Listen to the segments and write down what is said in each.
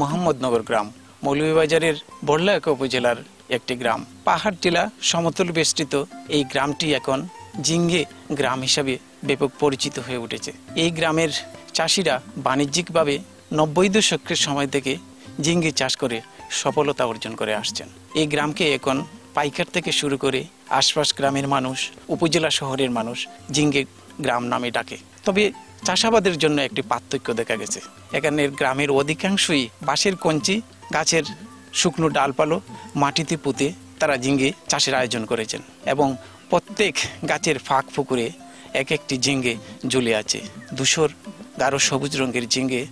মোহাম্মদনগর গ্রাম মৌলভীবাজারের বড়লাইকা উপজেলার একটি গ্রাম। পাহাড় টিলা সমতল বেষ্টিত এই গ্রামটি এখন জিঙ্গে গ্রাম হিসাবে ব্যাপক পরিচিত হয়ে উঠেছে। এই গ্রামের চাষিরা বাণিজ্যিকভাবে ৯০ দশকের সময় থেকে জিঙ্গে চাষ করে সফলতা অর্জন করে আসছেন। এই গ্রামকে এখন পাইকার থেকে শুরু করে আশপাশ গ্রামের মানুষ, উপজেলা শহরের মানুষ জিঙ্গে গ্রাম নামে ডাকে। তবে চাষাবাদের জন্য একটি পার্থক্য দেখা গেছে। এখানের গ্রামের অধিকাংশই বাঁশের কঞ্চি, গাছের শুকনো ডালপালো মাটিতে পুঁতে তারা জিঙ্গে চাষের আয়োজন করেছেন এবং প্রত্যেক গাছের ফাঁক ফুকুরে এক একটি জিঙ্গে ঝুলে আছে। ধূসর গাঢ় সবুজ রঙের জিঙ্গে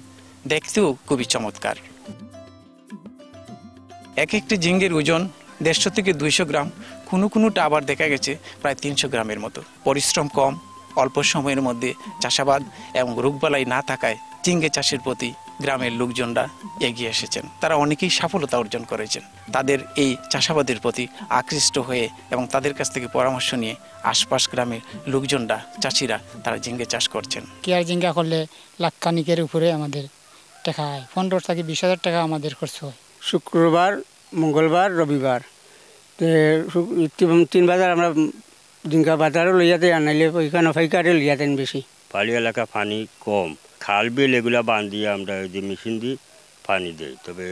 দেখতেও খুবই চমৎকার। এক একটি জিঙ্গের ওজন ১৫০ থেকে ২০০ গ্রাম, কোনোটা আবার দেখা গেছে প্রায় ৩০০ গ্রামের মতো। পরিশ্রম কম, অল্প সময়ের মধ্যে চাষাবাদ এবং রোগবালাই না থাকায় জিঙ্গে চাষের প্রতি গ্রামের লোকজনরা এগিয়ে এসেছেন। তারা অনেকেই সফলতা অর্জন করেছেন। তাদের এই চাষাবাদের প্রতি আকৃষ্ট হয়ে এবং তাদের কাছ থেকে পরামর্শ নিয়ে আশপাশ গ্রামের লোকজনরা, চাষিরা তারা জিঙ্গে চাষ করছেন। কেয়ার জিঙ্গা করলে লাখখানিকের উপরে আমাদের টাকা হয়, ১৫ থেকে ২০,০০০ টাকা আমাদের খরচ হয়। শুক্রবার, মঙ্গলবার, রবিবার ৩ বাজার আমরা জিঙ্গা বাজারও লইয়াতে আনাইলে ওইখানে ফাইকারে লইয়াতেন বেশি। পাহাড়ি এলাকা পানি কম, খাল বিল এগুলা বাঁধিয়ে আমরা এই যে মেশিন দিয়ে পানি দিই। তবে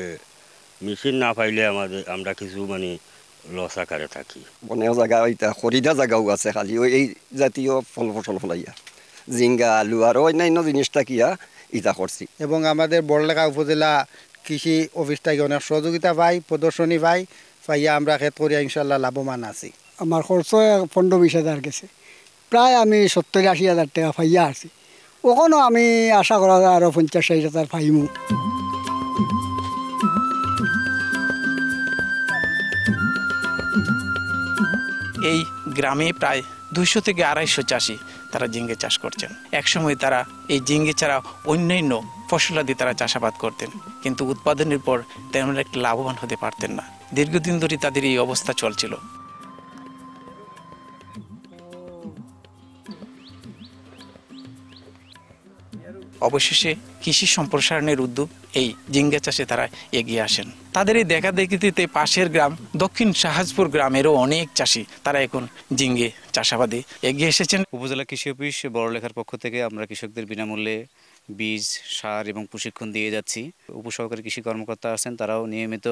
মেশিন না পাইলে আমরা কিছু লস আকারে থাকি। বনের জায়গা ওইটা খরিদা জায়গাও আছে, খালি ওই এই জাতীয় ফল ফসল ফলাইয়া জিঙ্গা, আলু আর অন্যান্য জিনিস থাকিয়া ইটা করছি। এবং আমাদের বড়লেখা উপজেলা কৃষি অফিস থেকে অনেক সহযোগিতা পাই, প্রদর্শনী পাইয়া আমরা ক্ষেত করিয়া ইনশাল্লাহ লাভবান আছি। আমার খরচ ১৫-২০,০০০ গেছে, প্রায় আমি ৭০-৮০,০০০ টাকা পাইয়া আছি। ওখানেও আমি আশা করা যায় আরও ৫০-৬০,০০০ পাইমু। এই গ্রামে প্রায় ২০০ থেকে ২৫০ চাষি তারা জিঙ্গে চাষ করছেন। একসময় তারা এই জিঙ্গে ছাড়া অন্যান্য ফসলাদি তারা চাষাবাদ করতেন, কিন্তু উৎপাদনের পর তেমন একটা লাভবান হতে পারতেন না। দীর্ঘদিন ধরে তাদের এই অবস্থা চলছিল। অবশেষে কৃষি সম্প্রসারণের উদ্যোগ এই জিঙ্গা চাষে তারা এগিয়ে আসেন। তাদের এই দেখা দেখিতে পাশের গ্রাম দক্ষিণ শাহজাদপুর গ্রামেরও অনেক চাষি তারা এখন জিঙ্গে চাষাবাদে এগিয়ে এসেছেন। উপজেলা কৃষি অফিস বড়লেখার পক্ষ থেকে আমরা কৃষকদের বিনামূল্যে বীজ, সার এবং প্রশিক্ষণ দিয়ে যাচ্ছি। উপসহকারী কৃষি কর্মকর্তা আছেন, তারাও নিয়মিত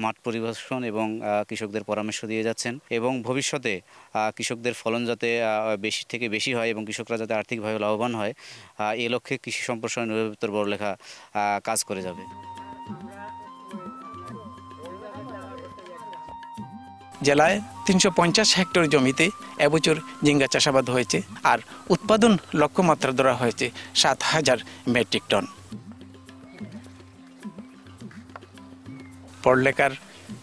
মাঠ পরিদর্শন এবং কৃষকদের পরামর্শ দিয়ে যাচ্ছেন এবং ভবিষ্যতে কৃষকদের ফলন যাতে বেশি থেকে বেশি হয় এবং কৃষকরা যাতে আর্থিকভাবে লাভবান হয়, এই লক্ষ্যে কৃষি সম্প্রসারণ অধিদপ্তর বড়লেখা কাজ করে যাবে। জেলায় ৩৫০ হেক্টর জমিতে এবছর জিঙ্গা চাষাবাদ হয়েছে আর উৎপাদন লক্ষ্যমাত্রা ধরা হয়েছে ৭,০০০ মেট্রিক টন। বড়লেখার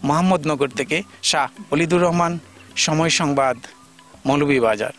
মোহাম্মদনগর থেকে শাহ ওলিদুর রহমান, সময় সংবাদ, মৌলভীবাজার।